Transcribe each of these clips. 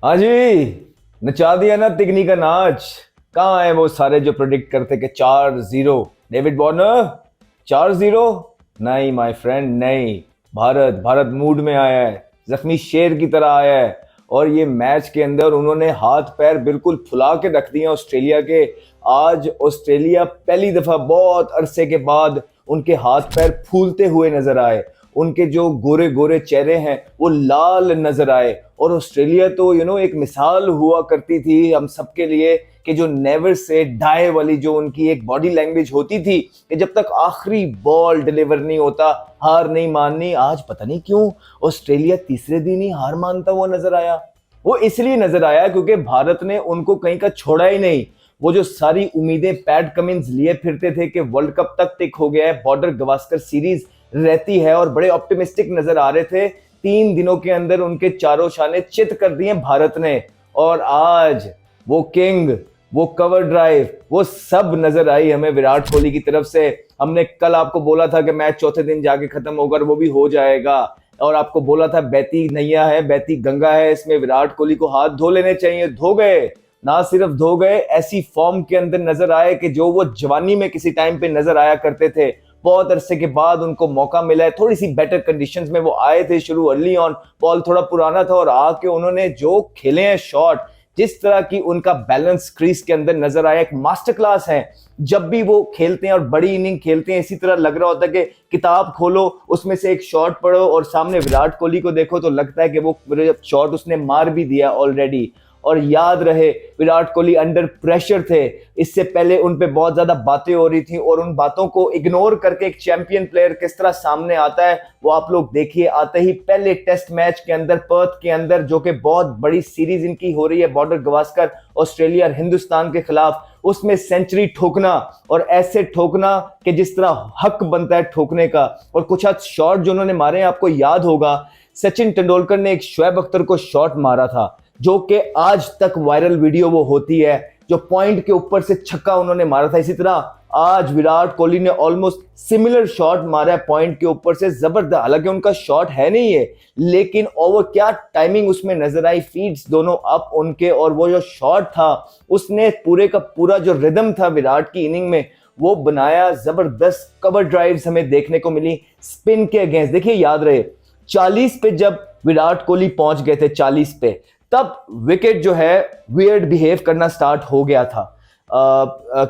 हाँ जी, नचा दिया ना तिगनी का नाच। कहाँ है वो सारे जो प्रेडिक्ट करते कि 4-0 डेविड वार्नर, 4-0? नहीं माय फ्रेंड, नहीं। भारत भारत मूड में आया है, जख्मी शेर की तरह आया है। और ये मैच के अंदर उन्होंने हाथ पैर बिल्कुल फुला के रख दिए ऑस्ट्रेलिया के। आज ऑस्ट्रेलिया पहली दफा बहुत अरसे के बाद उनके हाथ पैर फूलते हुए नजर आए। उनके जो गोरे गोरे चेहरे हैं वो लाल नजर आए। और ऑस्ट्रेलिया तो एक मिसाल हुआ करती थी हम सबके लिए कि जो नेवर से डाई वाली जो उनकी एक बॉडी लैंग्वेज होती थी कि जब तक आखिरी बॉल डिलीवर नहीं होता हार नहीं माननी। आज पता नहीं क्यों ऑस्ट्रेलिया तीसरे दिन ही हार मानता हुआ नजर आया। वो इसलिए नजर आया क्योंकि भारत ने उनको कहीं का छोड़ा ही नहीं। वो जो सारी उम्मीदें पैट कमिंस लिए फिरते थे कि वर्ल्ड कप तक टिक हो गया है, बॉर्डर गवास्कर सीरीज रहती है, और बड़े ऑप्टिमिस्टिक नजर आ रहे थे, 3 दिनों के अंदर उनके चारों शाने चित कर दिए भारत ने। और आज वो किंग, वो कवर ड्राइव, वो सब नजर आई हमें विराट कोहली की तरफ से। हमने कल आपको बोला था कि मैच चौथे दिन जाके खत्म होकर वो भी हो जाएगा, और आपको बोला था बहती नैया है, बहती गंगा है, इसमें विराट कोहली को हाथ धो लेने चाहिए। धो गए, ना सिर्फ धो गए, ऐसी फॉर्म के अंदर नजर आए कि जो वो जवानी में किसी टाइम पे नजर आया करते थे। बहुत अरसे के बाद उनको मौका मिला है, थोड़ी सी बेटर कंडीशंस में वो आए थे शुरू अर्ली ऑन, बॉल थोड़ा पुराना था, और आके उन्होंने जो खेले हैं शॉट, जिस तरह की उनका बैलेंस क्रीज के अंदर नजर आया, एक मास्टर क्लास है। जब भी वो खेलते हैं और बड़ी इनिंग खेलते हैं, इसी तरह लग रहा होता है कि किताब खोलो, उसमें से एक शॉट पढ़ो और सामने विराट कोहली को देखो तो लगता है कि वो शॉट उसने मार भी दिया ऑलरेडी। और याद रहे, विराट कोहली अंडर प्रेशर थे। इससे पहले उन पे बहुत ज्यादा बातें हो रही थी, और उन बातों को इग्नोर करके एक चैंपियन प्लेयर किस तरह सामने आता है वो आप लोग देखिए। आते ही पहले टेस्ट मैच के अंदर, पर्थ के अंदर, जो कि बहुत बड़ी सीरीज इनकी हो रही है बॉर्डर गवास्कर ऑस्ट्रेलिया और हिंदुस्तान के खिलाफ, उसमें सेंचुरी ठोकना, और ऐसे ठोकना कि जिस तरह हक बनता है ठोकने का। और कुछ हद शॉट जो उन्होंने मारे, आपको याद होगा सचिन तेंदुलकर ने एक शोएब अख्तर को शॉट मारा था, जो कि आज तक वायरल वीडियो वो होती है, जो पॉइंट के ऊपर से छक्का उन्होंने मारा था। इसी तरह आज विराट कोहली ने ऑलमोस्ट सिमिलर शॉट मारा है पॉइंट के ऊपर से, जबरदस्त। हालांकि उनका शॉट है नहीं है, लेकिन ओवर क्या टाइमिंग उसमें नजर आई, फीड्स दोनों अप उनके, और वो जो शॉट था उसने पूरे का पूरा जो रिदम था विराट की इनिंग में वो बनाया। जबरदस्त कवर ड्राइव्स हमें देखने को मिली स्पिन के अगेंस्ट। देखिए याद रहे, 40 पे जब विराट कोहली पहुंच गए थे, 40 पे, तब विकेट जो है वियर्ड बिहेव करना स्टार्ट हो गया था।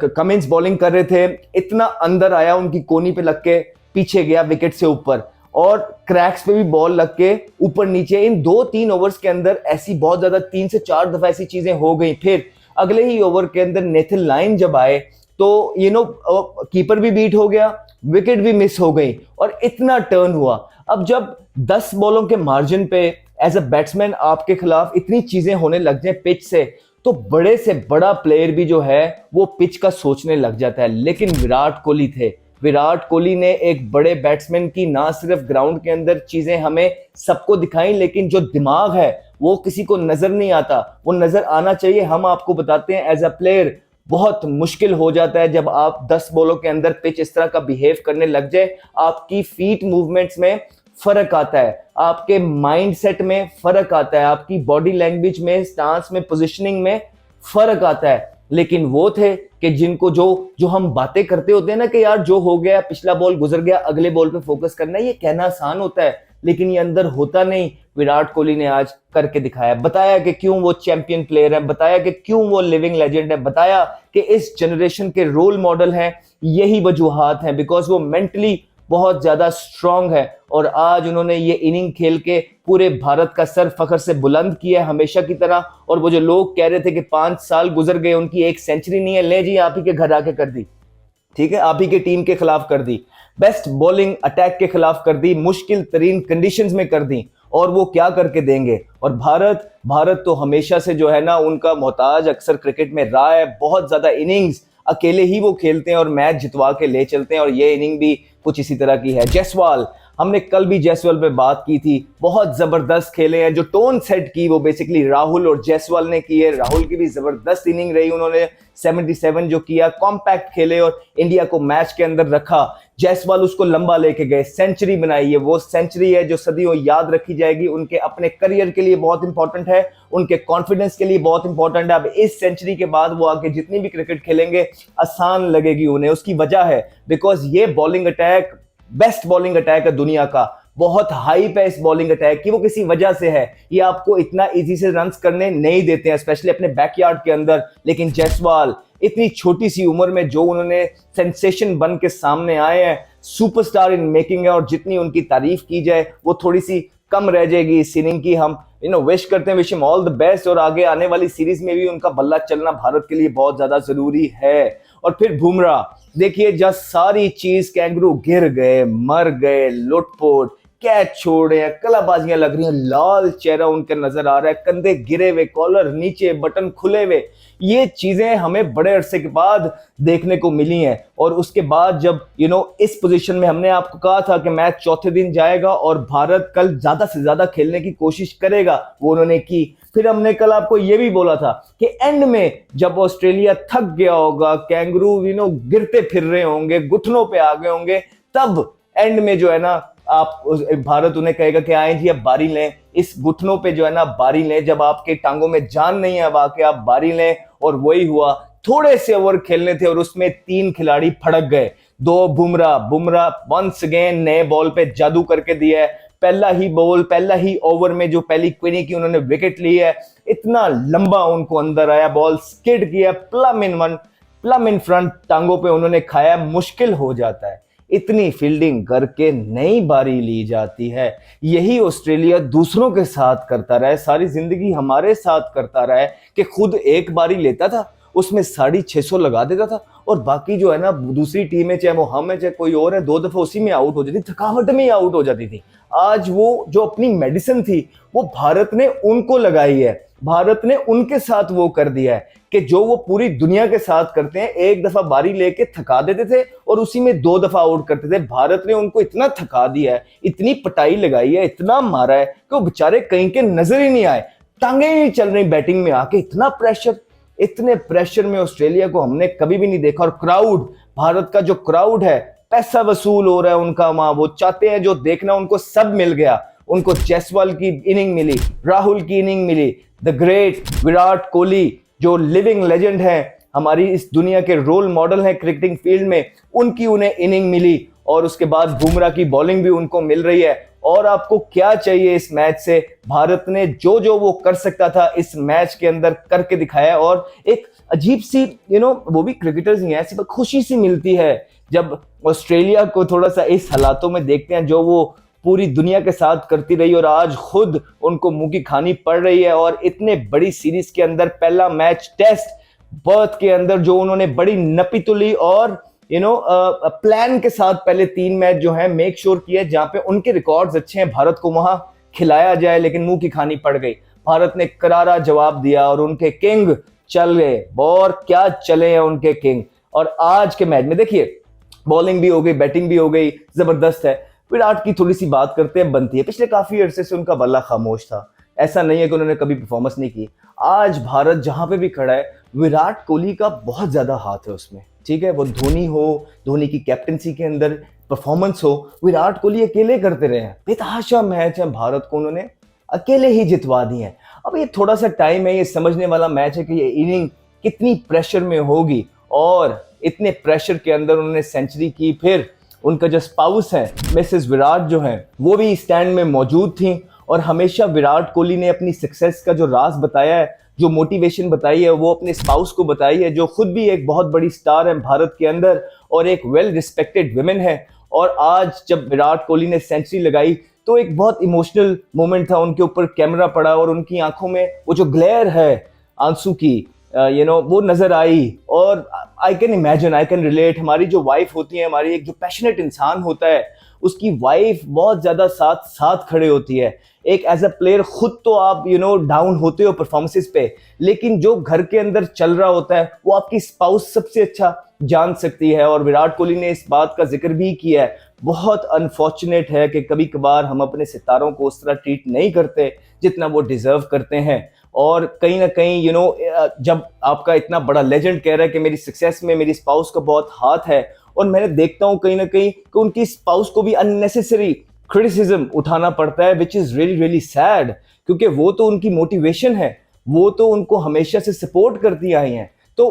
कमिंस बॉलिंग कर रहे थे, इतना अंदर आया उनकी कोनी पे लग के पीछे गया विकेट से ऊपर, और क्रैक्स पे भी बॉल लग के ऊपर नीचे। इन 2-3 ओवर्स के अंदर ऐसी बहुत ज्यादा 3 से 4 दफा ऐसी चीजें हो गई। फिर अगले ही ओवर के अंदर नेथन लाइन जब आए तो कीपर भी बीट हो गया, विकेट भी मिस हो गई, और इतना टर्न हुआ। अब जब 10 बॉलों के मार्जिन पे एज अ बैट्समैन आपके खिलाफ इतनी चीजें होने लग जाए पिच से, तो बड़े से बड़ा प्लेयर भी जो है वो पिच का सोचने लग जाता है। लेकिन विराट कोहली थे, विराट कोहली ने एक बड़े बैट्समैन की ना सिर्फ ग्राउंड के अंदर चीजें हमें सबको दिखाई, लेकिन जो दिमाग है वो किसी को नजर नहीं आता, वो नजर आना चाहिए। हम आपको बताते हैं एज अ प्लेयर बहुत मुश्किल हो जाता है जब आप 10 बॉलों के अंदर पिच इस तरह का बिहेव करने लग जाए। आपकी फीट मूवमेंट्स में फर्क आता है, आपके माइंड सेट में फर्क आता है, आपकी बॉडी लैंग्वेज में, स्टांस में, पोजीशनिंग में फर्क आता है। लेकिन वो थे कि जिनको जो जो हम बातें करते होते हैं ना कि यार जो हो गया, पिछला बॉल गुजर गया, अगले बॉल पे फोकस करना है, ये कहना आसान होता है लेकिन ये अंदर होता नहीं। विराट कोहली ने आज करके दिखाया, बताया कि क्यों वो चैंपियन प्लेयर है, बताया कि क्यों वो लिविंग लेजेंड है, बताया कि इस जनरेशन के रोल मॉडल हैं। यही वजूहात हैं, बिकॉज वो मेंटली बहुत ज्यादा स्ट्रांग है। और आज उन्होंने ये इनिंग खेल के पूरे भारत का सर फखर से बुलंद किया है हमेशा की तरह। और वो जो लोग कह रहे थे कि 5 साल गुजर गए, उनकी एक सेंचुरी नहीं है, ले जी आप ही के घर आके कर दी, ठीक है, आप ही के टीम के खिलाफ कर दी, बेस्ट बॉलिंग अटैक के खिलाफ कर दी, मुश्किल तरीन कंडीशंस में कर दी, और वो क्या करके देंगे। और भारत भारत तो हमेशा से जो है ना उनका मोहताज अक्सर क्रिकेट में रहा है। बहुत ज्यादा इनिंग्स अकेले ही वो खेलते हैं और मैच जितवा के ले चलते हैं, और ये इनिंग भी कुछ इसी तरह की है। जायसवाल हमने कल भी जायसवाल पे बात की थी, बहुत जबरदस्त खेले हैं। जो टोन सेट की वो बेसिकली राहुल और जायसवाल ने की है। राहुल की भी जबरदस्त इनिंग रही, उन्होंने 77 जो किया, कॉम्पैक्ट खेले और इंडिया को मैच के अंदर रखा। जायसवाल उसको लंबा लेके गए, सेंचुरी बनाई है। वो सेंचुरी है जो सदियों याद रखी जाएगी, उनके अपने करियर के लिए बहुत इंपॉर्टेंट है, उनके कॉन्फिडेंस के लिए बहुत इंपॉर्टेंट है। अब इस सेंचुरी के बाद वो आगे जितनी भी क्रिकेट खेलेंगे आसान लगेगी उन्हें। उसकी वजह है बिकॉज ये bowling attack best bowling attack है दुनिया का, बहुत हाइप है इस बॉलिंग अटैक की, वो किसी वजह से है। ये आपको इतना इजी से रन्स करने नहीं देते हैं, स्पेशली अपने बैकयार्ड के अंदर। लेकिन जायसवाल इतनी छोटी सी उम्र में जो उन्होंने सेंसेशन बन के सामने आए हैं, सुपरस्टार इन मेकिंग है, और जितनी उनकी तारीफ की जाए वो थोड़ी सी कम रह जाएगी इस इनिंग की। हम विश करते हैं, wish him all the best, और आगे आने वाली सीरीज में भी उनका बल्ला चलना भारत के लिए बहुत ज्यादा जरूरी है। और फिर बुमराह, देखिए जब सारी चीज कैंगरू गिर गए, मर गए, लुटपुट, कैच छोड़े हैं, कलाबाजियां लग रही हैं, लाल चेहरा उनका नजर आ रहा है, कंधे गिरे हुए, कॉलर नीचे, बटन खुले हुए, ये चीजें हमें बड़े अरसे के बाद देखने को मिली हैं। और उसके बाद जब इस पोजीशन में हमने आपको कहा था कि मैच चौथे दिन जाएगा और भारत कल ज्यादा से ज्यादा खेलने की कोशिश करेगा, वो उन्होंने की। फिर हमने कल आपको ये भी बोला था कि एंड में जब ऑस्ट्रेलिया थक गया होगा, कैंगरू गिरते फिर रहे होंगे, घुटनों पे आ गए होंगे, तब एंड में जो है ना आप भारत उन्हें कहेगा कि आए जी अब बारी लें, इस घुटनों पे जो है ना बारी लें, जब आपके टांगों में जान नहीं है अब आके आप बारी लें। और वही हुआ, थोड़े से ओवर खेलने थे और उसमें 3 खिलाड़ी फड़क गए। दो बुमराह वंस अगेन नए बॉल पे जादू करके दिया है। पहला ही ओवर में जो पहली क्वीनी की उन्होंने विकेट ली है, इतना लंबा उनको अंदर आया, बॉल स्किड किया, प्लम इन फ्रंट, टांगों पे उन्होंने खाया। मुश्किल हो जाता है, इतनी फील्डिंग करके नई बारी ली जाती है। यही ऑस्ट्रेलिया दूसरों के साथ करता रहा है, सारी जिंदगी हमारे साथ करता रहा है कि खुद एक बारी लेता था, उसमें 650 लगा देता था, और बाकी जो है ना दूसरी टीम है, चाहे वो हम है चाहे कोई और है, 2 दफा उसी में आउट हो जाती, थकावट में ही आउट हो जाती थी। आज वो जो अपनी मेडिसिन थी वो भारत ने उनको लगाई है, भारत ने उनके साथ वो कर दिया है कि जो वो पूरी दुनिया के साथ करते हैं। एक दफा बारी लेके थका देते थे और उसी में 2 दफा आउट करते थे। भारत ने उनको इतना थका दिया है, इतनी पटाई लगाई है, इतना मारा है कि वो बेचारे कहीं के नजर ही नहीं आए, टांगे ही नहीं चल रही बैटिंग में आके। इतने प्रेशर में ऑस्ट्रेलिया को हमने कभी भी नहीं देखा। और क्राउड, भारत का जो क्राउड है, पैसा वसूल हो रहा है उनका वहां, वो चाहते हैं जो देखना उनको सब मिल गया। उनको जायसवाल की इनिंग मिली, राहुल की इनिंग मिली, द ग्रेट विराट कोहली जो लिविंग लेजेंड है, हमारी इस दुनिया के रोल मॉडल हैं क्रिकेटिंग फील्ड में, उनकी उन्हें इनिंग मिली। और उसके बाद बुमराह की बॉलिंग भी उनको मिल रही है। और आपको क्या चाहिए इस मैच से? भारत ने जो जो वो कर सकता था इस मैच के अंदर करके दिखाया। और एक अजीब सी वो भी क्रिकेटर्स ही हैं, ऐसी खुशी सी मिलती है जब ऑस्ट्रेलिया को थोड़ा सा इस हालातों में देखते हैं जो वो पूरी दुनिया के साथ करती रही, और आज खुद उनको मुंह की खानी पड़ रही है। और इतने बड़ी सीरीज के अंदर पहला मैच टेस्ट बर्थ के अंदर जो उन्होंने बड़ी नपी तुली और प्लान के साथ पहले 3 मैच जो है मेक श्योर किया, जहां पे उनके रिकॉर्ड्स अच्छे हैं, भारत को वहां खिलाया जाए, लेकिन मुंह की खानी पड़ गई। भारत ने करारा जवाब दिया और उनके किंग चल गए, और क्या चले हैं उनके किंग। और आज के मैच में देखिए बॉलिंग भी हो गई, बैटिंग भी हो गई, जबरदस्त है। विराट की थोड़ी सी बात करते हैं बनती है, पिछले काफी अरसे से उनका बल्ला खामोश था, ऐसा नहीं है कि उन्होंने कभी परफॉर्मेंस नहीं की। आज भारत जहां पे भी खड़ा है, विराट कोहली का बहुत ज्यादा हाथ है उसमें, ठीक है, वो धोनी की कैप्टनसी के अंदर परफॉर्मेंस हो, विराट कोहली अकेले करते रहे हैं। बेतहाशा मैच है, भारत को उन्होंने अकेले ही जितवा दी है। अब ये थोड़ा सा टाइम है, ये समझने वाला मैच है कि ये इनिंग कितनी प्रेशर में होगी, और इतने प्रेशर के अंदर उन्होंने सेंचुरी की। फिर उनका जो स्पाउस है मिसेस विराट जो है, वो भी स्टैंड में मौजूद थी, और हमेशा विराट कोहली ने अपनी सक्सेस का जो राज बताया है, जो मोटिवेशन बताई है, वो अपने स्पाउस को बताई है, जो खुद भी एक बहुत बड़ी स्टार है भारत के अंदर और एक वेल रिस्पेक्टेड विमेन है। और आज जब विराट कोहली ने सेंचुरी लगाई तो एक बहुत इमोशनल मोमेंट था, उनके ऊपर कैमरा पड़ा और उनकी आंखों में वो जो ग्लेयर है आंसू की वो नजर आई। और I can imagine, I can relate, हमारी जो वाइफ होती है, हमारी एक जो पैशनेट इंसान होता है, उसकी वाइफ बहुत ज्यादा साथ खड़े होती है। एक एज अ प्लेयर खुद तो आप डाउन होते हो परफॉर्मेंसेस पे, लेकिन जो घर के अंदर चल रहा होता है वो आपकी स्पाउस सबसे अच्छा जान सकती है। और विराट कोहली ने इस बात का जिक्र भी किया है, बहुत अनफॉर्चुनेट है कि कभी कभार हम अपने सितारों को उस तरह ट्रीट नहीं करते जितना वो डिजर्व करते हैं। और कहीं ना कहीं जब आपका इतना बड़ा लेजेंड कह रहा है कि मेरी सक्सेस में मेरी स्पाउस का बहुत हाथ है, और मैंने देखता हूँ कहीं ना कहीं कि उनकी स्पाउस को भी अननेसेसरी क्रिटिसिज्म उठाना पड़ता है, which is really really sad, क्योंकि वो तो उनकी मोटिवेशन है, वो तो उनको हमेशा से सपोर्ट करती आई हैं। तो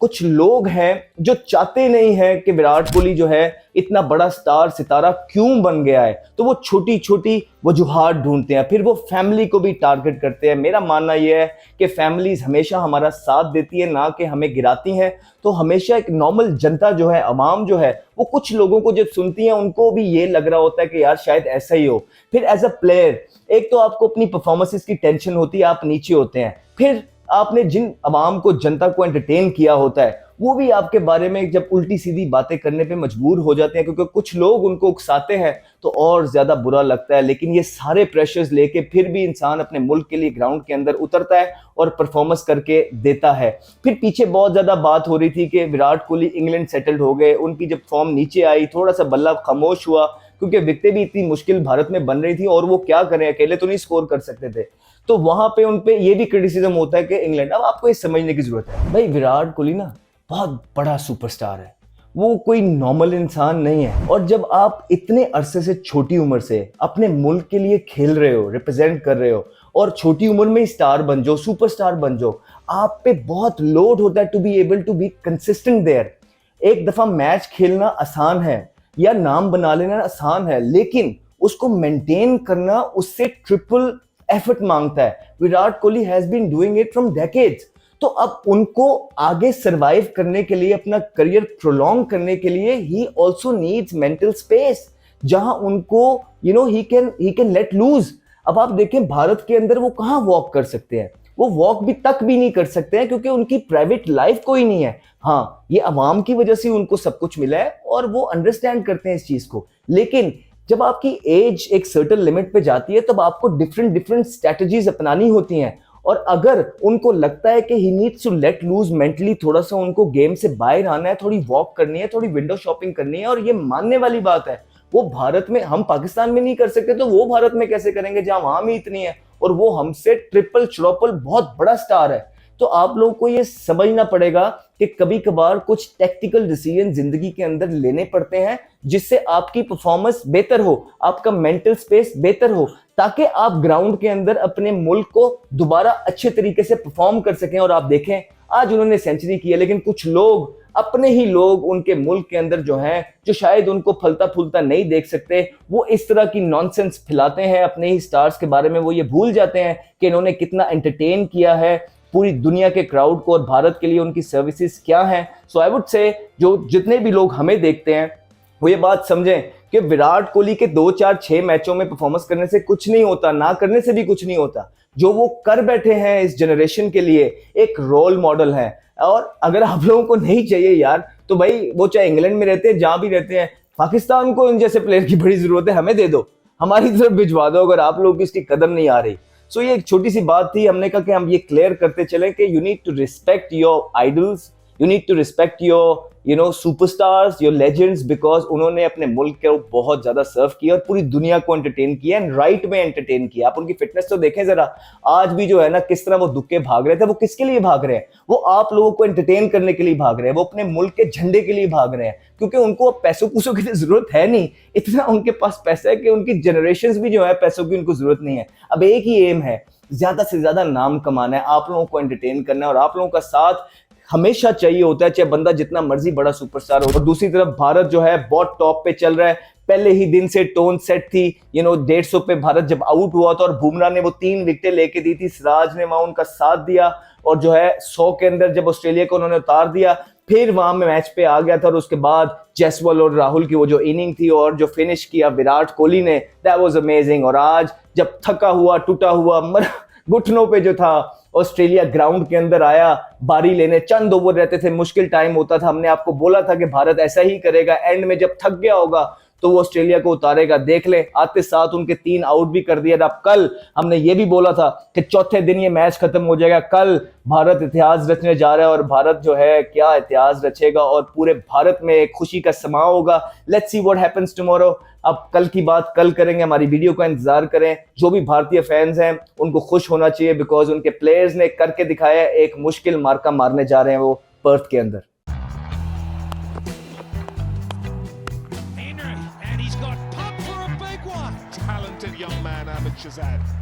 कुछ लोग हैं जो चाहते नहीं हैं कि विराट कोहली जो है इतना बड़ा स्टार सितारा क्यों बन गया है, तो वो छोटी छोटी वजूहात ढूंढते हैं, फिर वो फैमिली को भी टारगेट करते हैं। मेरा मानना यह है कि फैमिलीज हमेशा हमारा साथ देती है, ना कि हमें गिराती हैं। तो हमेशा एक नॉर्मल जनता जो है, अवाम जो है, वो कुछ लोगों को जब सुनती है उनको भी ये लग रहा होता है कि यार शायद ऐसा ही हो। फिर एज अ प्लेयर एक तो आपको अपनी परफॉर्मेंसेस की टेंशन होती है, आप नीचे होते हैं, फिर आपने जिन अवाम को, जनता को एंटरटेन किया होता है, वो भी आपके बारे में जब उल्टी सीधी बातें करने पे मजबूर हो जाते हैं, क्योंकि कुछ लोग उनको उकसाते हैं, तो और ज्यादा बुरा लगता है। लेकिन ये सारे प्रेशर्स लेके फिर भी इंसान अपने मुल्क के लिए ग्राउंड के अंदर उतरता है और परफॉर्मेंस करके देता है। फिर पीछे बहुत ज्यादा बात हो रही थी कि विराट कोहली इंग्लैंड सेटल्ड हो गए, उनकी जब फॉर्म नीचे आई थोड़ा सा बल्ला खामोश हुआ, क्योंकि विकेटें भी इतनी मुश्किल भारत में बन रही थी और वो क्या करें, अकेले तो नहीं स्कोर कर सकते थे। तो वहां पे उन पे ये भी क्रिटिसिज्म होता है कि इंग्लैंड, अब आपको ये समझने की जरूरत है भाई, विराट कोहली ना बहुत बड़ा सुपरस्टार है, वो कोई नॉर्मल इंसान नहीं है। और जब आप इतने अरसे से, छोटी उम्र से अपने मुल्क के लिए खेल रहे हो, रिप्रेजेंट कर रहे हो, और छोटी उम्र में स्टार बन जाओ, सुपरस्टार बन जाओ, आप पे बहुत लोड होता है to be able to be consistent there. एक दफा मैच खेलना आसान है या नाम बना लेना आसान है, लेकिन उसको मेंटेन करना उससे ट्रिपल एफर्ट मांगता है। Virat Kohli has been doing it from decades. तो अब उनको आगे सरवाइव करने के लिए, अपना करियर प्रोलॉन्ग करने के लिए, ही आल्सो नीड्स मेंटल स्पेस, जहां उनको ही कैन लेट लूज। अब आप देखें भारत के अंदर वो कहां वॉक कर सकते हैं, वो वॉक भी तक भी नहीं कर सकते हैं, क्योंकि उनकी प्राइवेट लाइफ कोई नहीं है। हाँ, ये अवाम की वजह से उनको सब कुछ मिला है और वो अंडरस्टैंड करते हैं इस चीज को। लेकिन जब आपकी एज एक सर्टेन लिमिट पे जाती है, तब आपको डिफरेंट डिफरेंट स्ट्रेटजीज अपनानी होती हैं। और अगर उनको लगता है कि he needs to let loose mentally, थोड़ा सा उनको गेम से बाहर आना है, थोड़ी वॉक करनी है, थोड़ी विंडो शॉपिंग करनी है, और ये मानने वाली बात है। वो भारत में, हम पाकिस्तान में नहीं कर सकते, तो वो भारत में कैसे करेंगे जहां वहां भी इतनी है, और वो हमसे ट्रिपल चौपल बहुत बड़ा स्टार है। तो आप लोगों को ये समझना पड़ेगा कि कभी कभार कुछ टेक्टिकल डिसीजन जिंदगी के अंदर लेने पड़ते हैं, जिससे आपकी परफॉर्मेंस बेहतर हो, आपका मेंटल स्पेस बेहतर हो, ताकि आप ग्राउंड के अंदर अपने मुल्क को दोबारा अच्छे तरीके से परफॉर्म कर सकें। और आप देखें आज उन्होंने सेंचुरी की है, लेकिन कुछ लोग, अपने ही लोग उनके मुल्क के अंदर जो हैं, जो शायद उनको फलता फूलता नहीं देख सकते, वो इस तरह की नॉनसेंस फैलाते हैं अपने ही स्टार्स के बारे में। वो ये भूल जाते हैं कि इन्होंने कितना एंटरटेन किया है पूरी दुनिया के क्राउड को, और भारत के लिए उनकी सर्विसेज क्या हैं। सो आई वुड से जो जितने भी लोग हमें देखते हैं वो ये बात समझें कि विराट कोहली के 2 4 6 मैचों में परफॉर्मेंस करने से कुछ नहीं होता, ना करने से भी कुछ नहीं होता। जो वो कर बैठे हैं इस जनरेशन के लिए, एक रोल मॉडल है। और अगर आप लोगों को नहीं चाहिए यार, तो भाई वो चाहे इंग्लैंड में रहते हैं, जहां भी रहते हैं, पाकिस्तान को इन जैसे प्लेयर की बड़ी जरूरत है, हमें दे दो, हमारी तरफ भिजवा दो, अगर आप लोगों की इसकी कदर नहीं आ रही। सो ये एक छोटी सी बात थी, हमने कहा कि हम ये क्लियर करते चले कि you need to respect your idols, you need to respect your superstars, your legends, because उन्होंने अपने मुल्क को बहुत ज्यादा सर्व किया और पूरी दुनिया को एंटरटेन किया, एंड राइट में एंटरटेन किया। आप उनकी फिटनेस तो देखें जरा, आज भी जो है ना, किस तरह वो दुक्के भाग रहे थे। वो किसके लिए भाग रहे हैं? वो आप लोगों को एंटरटेन करने के लिए भाग रहे हैं, वो अपने मुल्क के झंडे के लिए भाग रहे हैं, क्योंकि उनको पैसों पूसों की जरूरत है नहीं, इतना उनके पास पैसा है कि उनकी जनरेशन भी जो है पैसों की उनको जरूरत नहीं है। अब एक ही एम है, ज्यादा से ज्यादा नाम कमाना है, आप लोगों को एंटरटेन करना है, और आप लोगों का साथ हमेशा चाहिए होता है, चाहे बंदा जितना मर्जी बड़ा सुपरस्टार हो। और दूसरी तरफ भारत जो है बहुत टॉप पे चल रहा है, पहले ही दिन से टोन सेट थी। 150 पे भारत जब आउट हुआ था और बुमराह ने वो 3 विकेटें लेके दी थी, सिराज ने वहां उनका साथ दिया, और जो है 100 के अंदर जब ऑस्ट्रेलिया को उन्होंने उतार दिया, फिर वहां में मैच पे आ गया था। और उसके बाद जैसवाल और राहुल की वो जो इनिंग थी और जो फिनिश किया विराट कोहली ने, दैट वाज अमेजिंग। और आज जब थका हुआ, टूटा हुआ, घुटनों पे जो था, ऑस्ट्रेलिया ग्राउंड के अंदर आया बारी लेने, चंद ओवर रहते थे, मुश्किल टाइम होता था, हमने आपको बोला था कि भारत ऐसा ही करेगा, एंड में जब थक गया होगा तो वो ऑस्ट्रेलिया को उतारेगा। देख ले, आते साथ उनके 3 आउट भी कर दिए। अब कल हमने ये भी बोला था कि चौथे दिन ये मैच खत्म हो जाएगा। कल भारत इतिहास रचने जा रहा है और भारत जो है क्या इतिहास रचेगा और पूरे भारत में एक खुशी का समा होगा। Let's see what happens tomorrow. अब कल की बात कल करेंगे, हमारी वीडियो का इंतजार करें। जो भी भारतीय फैंस हैं उनको खुश होना चाहिए बिकॉज उनके प्लेयर्स ने करके दिखाया। एक मुश्किल मार्का मारने जा रहे हैं वो पर्थ के अंदर। Henry, and he's got pumped for a big one. Talented young man, Ahmed Shahzad.